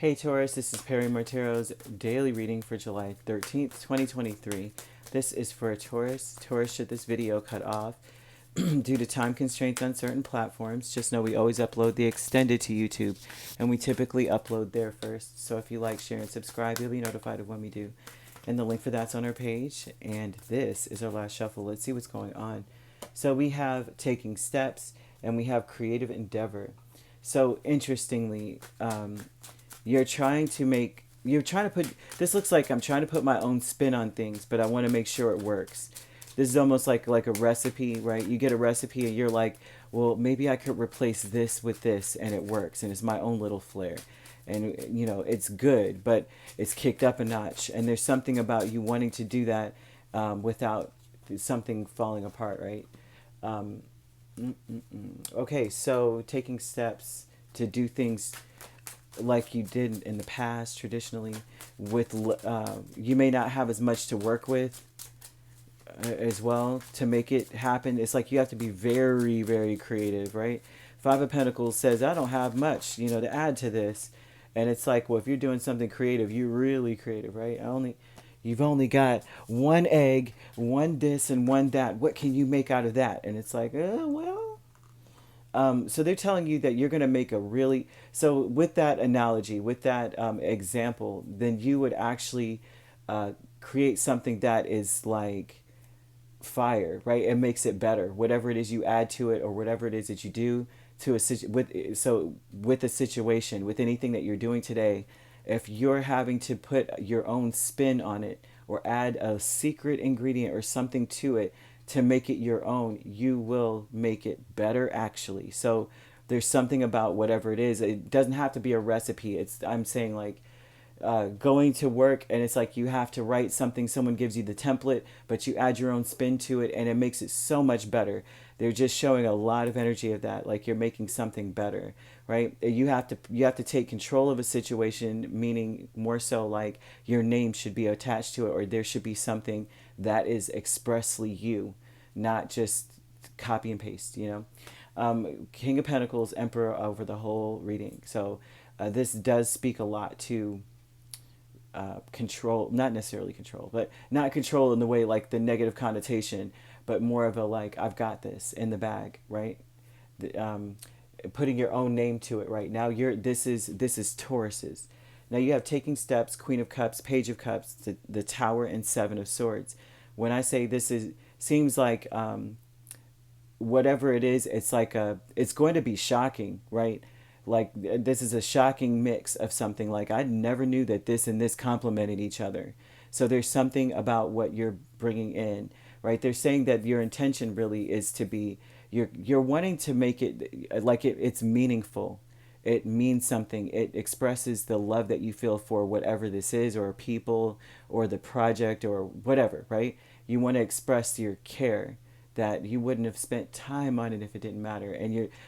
Hey Taurus, this is Perrymore Tarot's daily reading for July 13th, 2023. This is for a Taurus. Taurus, should this video cut off due to time constraints on certain platforms, just know we always upload the extended to YouTube, and we typically upload there first. So if you like, share, and subscribe, you'll be notified of when we do. And the link for that's on our page. And this is our last shuffle. Let's see what's going on. So we have taking steps, and we have creative endeavor. So interestingly, you're trying to put, this looks like I'm trying to put my own spin on things, but I want to make sure it works. This is almost like a recipe, right? You get a recipe and you're like, well, maybe I could replace this with this and it works, and it's my own little flair. And it's good, but it's kicked up a notch, and there's something about you wanting to do that without something falling apart, right? um, okay, so taking steps to do things like you did in the past traditionally with you may not have as much to work with as well to make it happen. It's like you have to be very, very creative, right? Five of Pentacles says, I don't have much, to add to this. And it's like, well, if you're doing something creative, you're really creative, right? You've only got one egg, one this and one that. What can you make out of that? And it's like, well, so they're telling you that you're going to make a really, so with that analogy, with that example, then you would actually create something that is like fire, right? It makes it better. Whatever it is you add to it, or whatever it is that you do to with a situation, with anything that you're doing today, if you're having to put your own spin on it or add a secret ingredient or something to it to make it your own, you will make it better actually. So there's something about whatever it is. It doesn't have to be a recipe. I'm saying like going to work, and it's like you have to write something, someone gives you the template, but you add your own spin to it and it makes it so much better. They're just showing a lot of energy of that, like you're making something better, right? You have to take control of a situation, meaning more so like your name should be attached to it, or there should be something that is expressly you, not just copy and paste, King of Pentacles, Emperor over the whole reading. So this does speak a lot to control, not necessarily control, but not control in the way like the negative connotation, but more of a like, I've got this in the bag, right? The, putting your own name to it, right? Now this is Taurus's. Now you have taking steps, Queen of Cups, Page of Cups, the Tower, and Seven of Swords. When I say this is, seems like whatever it is, it's going to be shocking, right? Like this is a shocking mix of something. Like I never knew that this and this complemented each other. So there's something about what you're bringing in, right? They're saying that your intention really is to be, you're wanting to make it like it's meaningful. It means something. It expresses the love that you feel for whatever this is, or people, or the project, or whatever, right? You want to express your care, that you wouldn't have spent time on it if it didn't matter,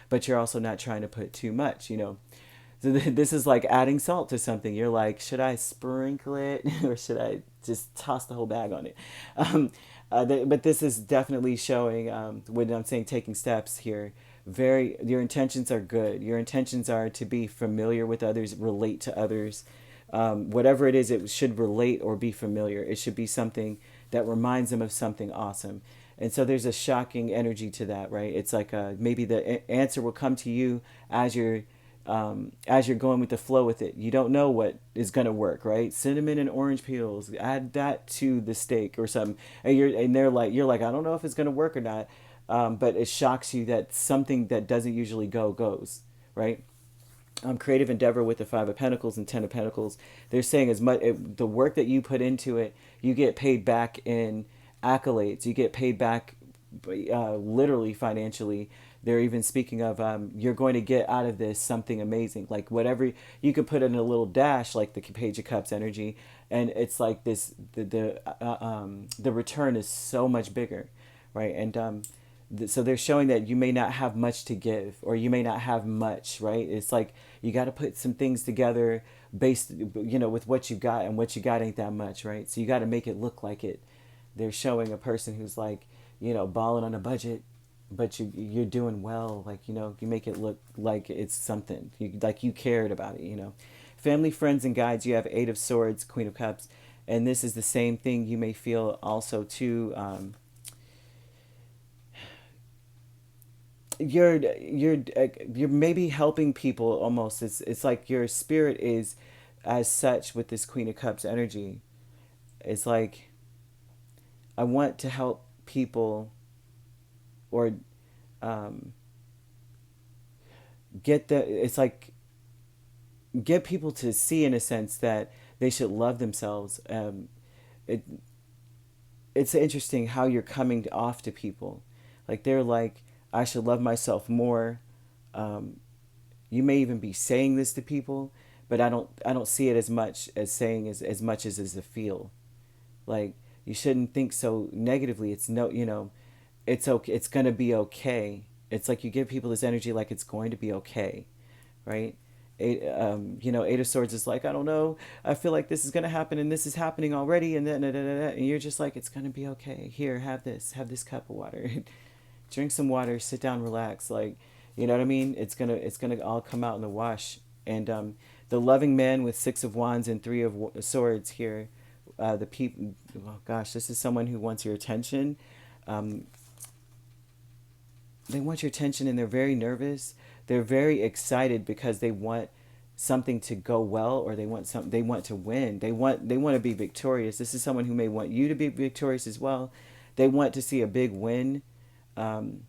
but you're also not trying to put too much. So this is like adding salt to something. You're like, should I sprinkle it or should I just toss the whole bag on it? But this is definitely showing, when I'm saying taking steps here, your intentions are good. Your intentions are to be familiar with others, relate to others. Whatever it is, it should relate or be familiar. It should be something that reminds them of something awesome. And so there's a shocking energy to that, right? It's like maybe the answer will come to you as you're going with the flow with it. You don't know what is going to work, right? Cinnamon and orange peels, add that to the steak or something, and you're like, I don't know if it's going to work or not, but it shocks you that something that doesn't usually goes, right? Creative endeavor with the Five of Pentacles and Ten of Pentacles. They're saying the work that you put into it, you get paid back in accolades. You get paid back literally financially. They're even speaking of you're going to get out of this something amazing, like whatever you could put in a little dash, like the Page of Cups energy, and it's like this the return is so much bigger, right? And so they're showing that you may not have much to give, or you may not have much, right? It's like you got to put some things together based, with what you got, and what you got ain't that much, right? So you got to make it look like it. They're showing a person who's like, balling on a budget, but you're doing well, like, you make it look like it's something, like you cared about it. Family, friends, and guides, you have Eight of Swords, Queen of Cups. And this is the same thing you may feel also too. You're maybe helping people almost. It's like your spirit is as such with this Queen of Cups energy. It's like I want to help people, or get the. It's like get people to see in a sense that they should love themselves. It it's interesting how you're coming off to people, like they're like, I should love myself more. Um, you may even be saying this to people, but I don't see it as much as saying as much as a feel. Like you shouldn't think so negatively. It's no, it's okay. It's gonna be okay. It's like you give people this energy like it's going to be okay, right? Eight of Swords is like, I don't know. I feel like this is gonna happen, and this is happening already, and then and you're just like, it's gonna be okay. Here, have this cup of water, drink some water, sit down, relax. Like, you know what I mean? It's gonna all come out in the wash. And the loving man with Six of Wands and Three of Swords here. The people. Oh gosh, this is someone who wants your attention. Um, they want your attention, and they're very nervous. They're very excited because they want something to go well, or they want to win. They want to be victorious. This is someone who may want you to be victorious as well. They want to see a big win. um,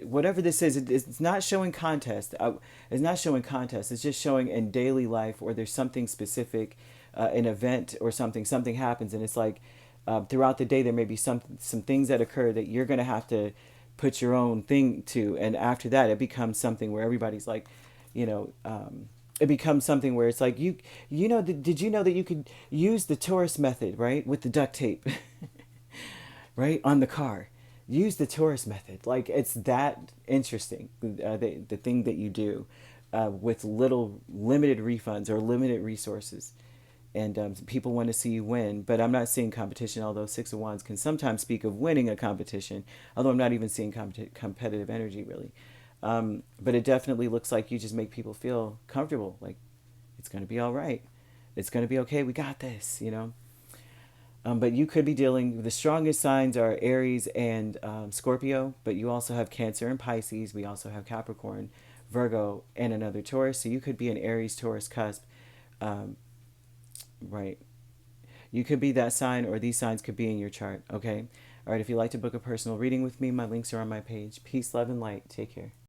Whatever this is, it's not showing contest. It's not showing contest. It's just showing in daily life, or there's something specific, an event or something happens, and it's like throughout the day there may be some things that occur that you're gonna have to put your own thing to, and after that it becomes something where everybody's like, you know, it becomes something where it's like did you know that you could use the Taurus method, right, with the duct tape, right, on the car. Use the Taurus method. Like, it's that interesting, the thing that you do with little limited refunds or limited resources. And people want to see you win, but I'm not seeing competition, although Six of Wands can sometimes speak of winning a competition, although I'm not even seeing competitive energy, really. But it definitely looks like you just make people feel comfortable, like it's going to be all right. It's going to be okay. We got this. But you could be dealing, the strongest signs are Aries and Scorpio, but you also have Cancer and Pisces. We also have Capricorn, Virgo, and another Taurus. So you could be an Aries Taurus cusp. Um, right. You could be that sign, or these signs could be in your chart. Okay. All right. If you'd like to book a personal reading with me, my links are on my page. Peace, love, and light. Take care.